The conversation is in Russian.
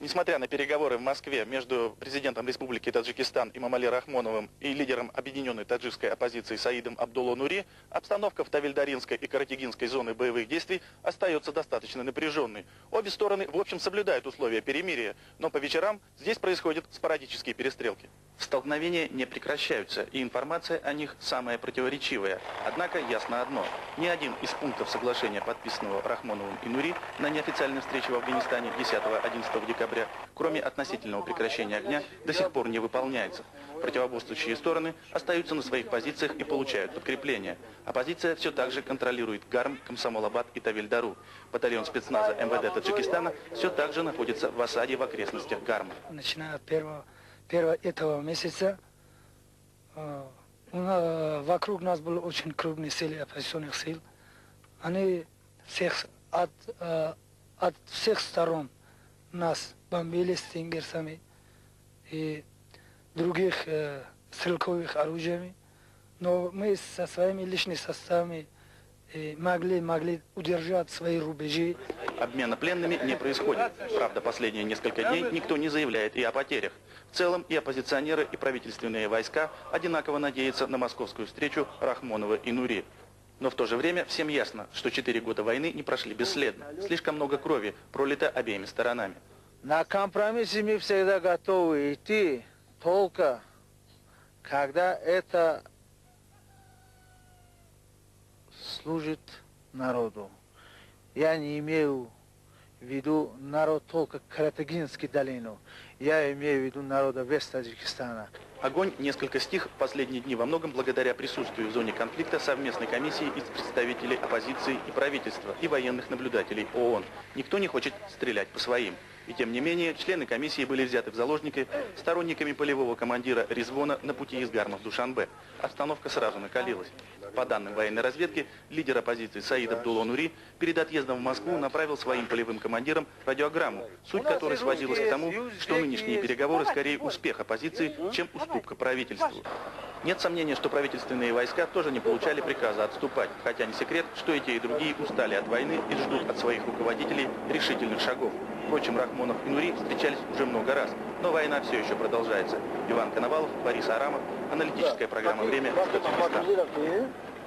Несмотря на переговоры в Москве между президентом Республики Таджикистан Эмомали Рахмоновым и лидером объединенной таджикской оппозиции Саидом Абдулло Нури, обстановка в Тавильдаринской и Каратигинской зоны боевых действий остается достаточно напряженной. Обе стороны, в общем, соблюдают условия перемирия, но по вечерам здесь происходят спорадические перестрелки. Столкновения не прекращаются, и информация о них самая противоречивая. Однако ясно одно. Ни один из пунктов соглашения, подписанного Рахмоновым и Нури на неофициальной встрече в Афганистане 10-11 декабря, кроме относительного прекращения огня, до сих пор не выполняется. Противоборствующие стороны остаются на своих позициях и получают подкрепление. Оппозиция все так же контролирует Гарм, Комсомол-Абад и Тавильдару. Батальон спецназа МВД Таджикистана все так же находится в осаде в окрестностях Гарма. Начиная от первого этого месяца вокруг нас были очень крупные силы оппозиционных сил. Они от всех сторон нас бомбили стингерсами и других стрелковых оружиями. Но мы со своими личными составами могли удержать свои рубежи. Обмена пленными не происходит. Правда, последние несколько дней никто не заявляет и о потерях. В целом и оппозиционеры, и правительственные войска одинаково надеются на московскую встречу Рахмонова и Нури. Но в то же время всем ясно, что 4 года войны не прошли бесследно. Слишком много крови пролито обеими сторонами. На компромиссы мы всегда готовы идти, только когда это служит народу. Я не имею в виду народ только Каратагинской долину. Я имею в виду народа Вест-Таджикистана. Огонь несколько стих в последние дни во многом благодаря присутствию в зоне конфликта совместной комиссии из представителей оппозиции и правительства и военных наблюдателей ООН. Никто не хочет стрелять по своим. И тем не менее, члены комиссии были взяты в заложники сторонниками полевого командира Резвона на пути из Гарма в Душанбе. Обстановка сразу накалилась. По данным военной разведки, лидер оппозиции Саид Абдулло Нури перед отъездом в Москву направил своим полевым командирам радиограмму, суть которой сводилась к тому, что нынешние переговоры скорее успех оппозиции, чем уступка правительству. Нет сомнения, что правительственные войска тоже не получали приказа отступать, хотя не секрет, что и те, и другие устали от войны и ждут от своих руководителей решительных шагов. Впрочем, Рахмонов и Нури встречались уже много раз, но война все еще продолжается. Иван Коновалов, Борис Арамов, аналитическая программа «Время», Таджикистан.